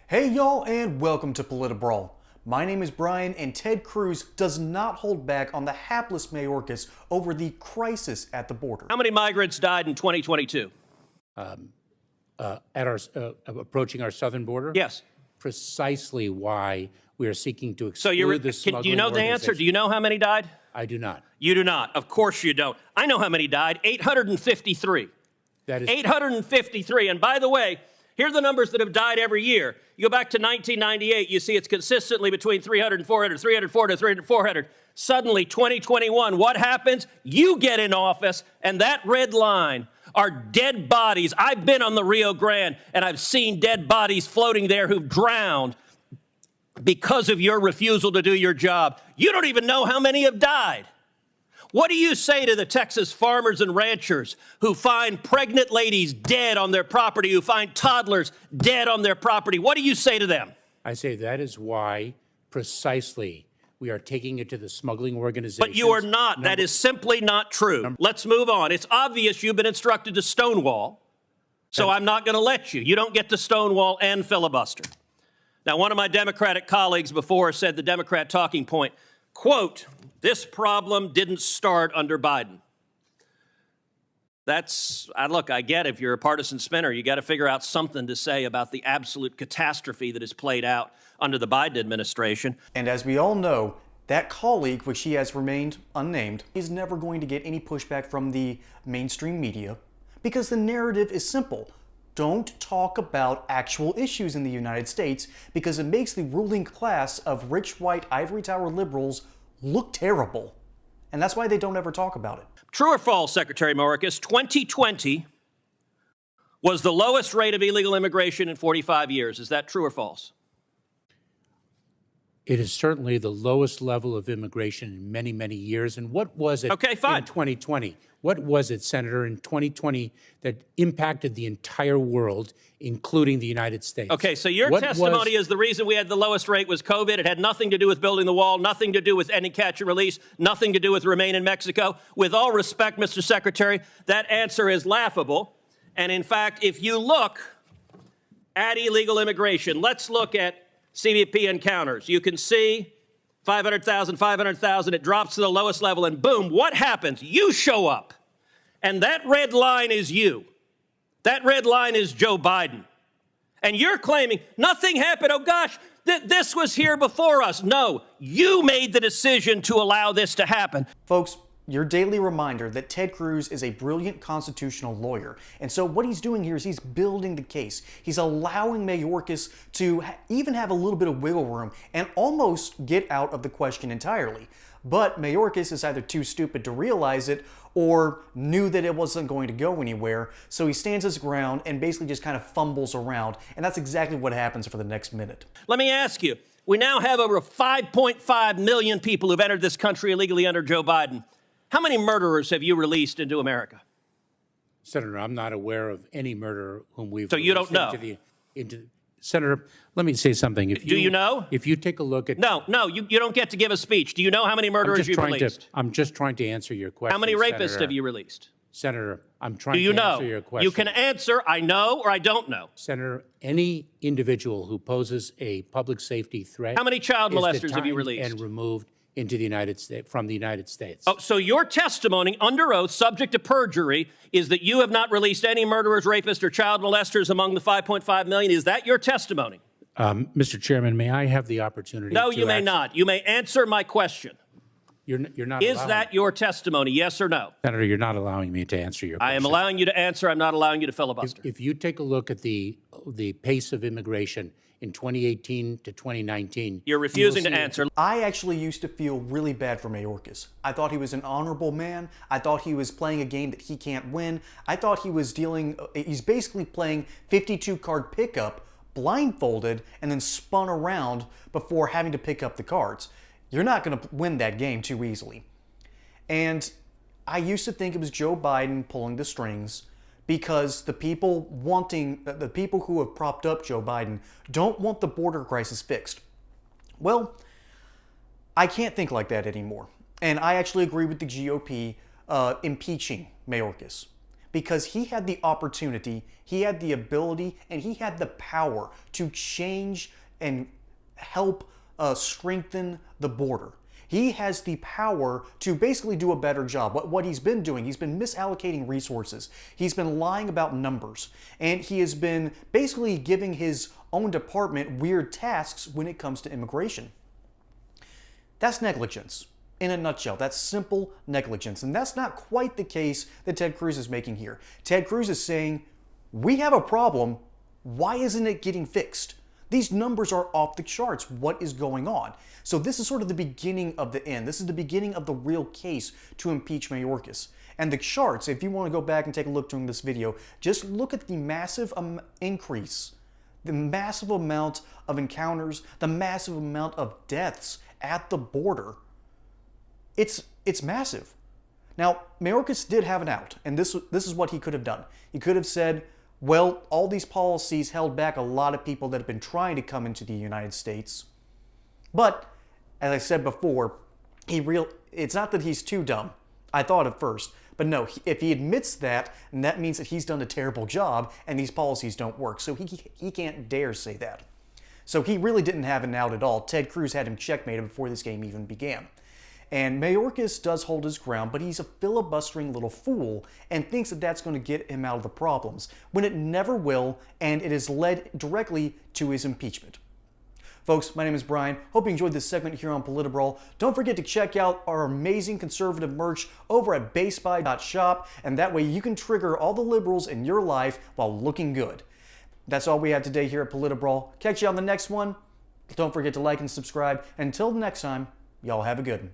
Hey y'all, and welcome to PolitiBrawl. My name is Brian, and Ted Cruz does not hold back on the hapless Mayorkas over the crisis at the border. How many migrants died in 2022? Approaching our southern border? Yes. Precisely why we are seeking to exclude the smuggling do you know the answer? Do you know how many died? I do not. You do not. Of course you don't. I know how many died. 853. That is 853. And by the way, here are the numbers that have died every year. You go back to 1998, you see it's consistently between 300 and 400, 300, 400, 300, 400. Suddenly, 2021, what happens? You get in office, and that red line are dead bodies. I've been on the Rio Grande, and I've seen dead bodies floating there who've drowned because of your refusal to do your job. You don't even know how many have died. What do you say to the Texas farmers and ranchers who find pregnant ladies dead on their property, who find toddlers dead on their property? What do you say to them? I say that is why precisely we are taking it to the smuggling organizations. But you are not. That is simply not true. Let's move on. It's obvious you've been instructed to stonewall, so I'm not going to let you. You don't get to stonewall and filibuster. Now, one of my Democratic colleagues before said the Democrat talking point, quote, "This problem didn't start under Biden." Look, I get if you're a partisan spinner, you got to figure out something to say about the absolute catastrophe that has played out under the Biden administration. And as we all know, that colleague, which he has remained unnamed, is never going to get any pushback from the mainstream media because the narrative is simple. Don't talk about actual issues in the United States because it makes the ruling class of rich white ivory tower liberals look terrible. And that's why they don't ever talk about it. True or false, Secretary Mayorkas, 2020 was the lowest rate of illegal immigration in 45 years. Is that true or false? It is certainly the lowest level of immigration in many, many years. And what was it in 2020? What was it, Senator, in 2020 that impacted the entire world, including the United States? Okay, so your testimony is the reason we had the lowest rate was COVID. It had nothing to do with building the wall, nothing to do with ending catch and release, nothing to do with Remain in Mexico. With all respect, Mr. Secretary, that answer is laughable. And in fact, if you look at illegal immigration, let's look at CBP encounters. You can see 500,000, it drops to the lowest level, and boom, what happens? You show up, and that red line is you. That red line is Joe Biden. And you're claiming nothing happened. Oh, gosh, this was here before us. No, you made the decision to allow this to happen. Folks, your daily reminder that Ted Cruz is a brilliant constitutional lawyer. And so what he's doing here is he's building the case. He's allowing Mayorkas to even have a little bit of wiggle room and almost get out of the question entirely. But Mayorkas is either too stupid to realize it or knew that it wasn't going to go anywhere. So he stands his ground and basically just kind of fumbles around. And that's exactly what happens for the next minute. Let me ask you, we now have over 5.5 million people who've entered this country illegally under Joe Biden. How many murderers have you released into America? Senator, I'm not aware of any murderer whom we've So you don't know? Senator, let me say something. Do you know? If you take a look at... No, you don't get to give a speech. Do you know how many murderers you've released? I'm just trying to answer your question, How many rapists Senator. have you released? Senator, I'm trying to answer your question. You can answer, I know or I don't know. Senator, any individual who poses a public safety threat... How many child molesters have you released? ...and removed into the United States, from the United States. Oh, so your testimony under oath, subject to perjury, is that you have not released any murderers, rapists, or child molesters among the 5.5 million. Is that your testimony? Mr. Chairman, may I have the opportunity No, you may not. You may answer my question. You're not Is that your testimony, yes or no? Senator, you're not allowing me to answer your question. I am allowing you to answer. I'm not allowing you to filibuster. If you take a look at the pace of immigration in 2018 to 2019... You're refusing to answer. I actually used to feel really bad for Mayorkas. I thought he was an honorable man. I thought he was playing a game that he can't win. I thought he's basically playing 52-card pickup, blindfolded, and then spun around before having to pick up the cards. You're not going to win that game too easily. And I used to think it was Joe Biden pulling the strings because the people who have propped up Joe Biden don't want the border crisis fixed. Well, I can't think like that anymore. And I actually agree with the GOP impeaching Mayorkas. because he had the opportunity, he had the ability, and he had the power to change and help strengthen the border. He has the power to basically do a better job. What he's been doing, he's been misallocating resources. He's been lying about numbers. And he has been basically giving his own department weird tasks when it comes to immigration. That's negligence. In a nutshell, that's simple negligence. And that's not quite the case that Ted Cruz is making here. Ted Cruz is saying, we have a problem. Why isn't it getting fixed? These numbers are off the charts. What is going on? So this is sort of the beginning of the end. This is the beginning of the real case to impeach Mayorkas. And the charts, if you want to go back and take a look during this video, just look at the massive increase, the massive amount of encounters, the massive amount of deaths at the border. It's massive. Now, Mayorkas did have an out, and this is what he could have done. He could have said, well, all these policies held back a lot of people that have been trying to come into the United States. But, as I said before, it's not that he's too dumb. I thought at first. But no, if he admits that, and that means that he's done a terrible job and these policies don't work. So he can't dare say that. So he really didn't have an out at all. Ted Cruz had him checkmated before this game even began. And Mayorkas does hold his ground, but he's a filibustering little fool and thinks that that's going to get him out of the problems, when it never will, and it has led directly to his impeachment. Folks, my name is Brian. Hope you enjoyed this segment here on PolitiBrawl. Don't forget to check out our amazing conservative merch over at basespy.shop, and that way you can trigger all the liberals in your life while looking good. That's all we have today here at PolitiBrawl. Catch you on the next one. Don't forget to like and subscribe. Until next time, y'all have a good one.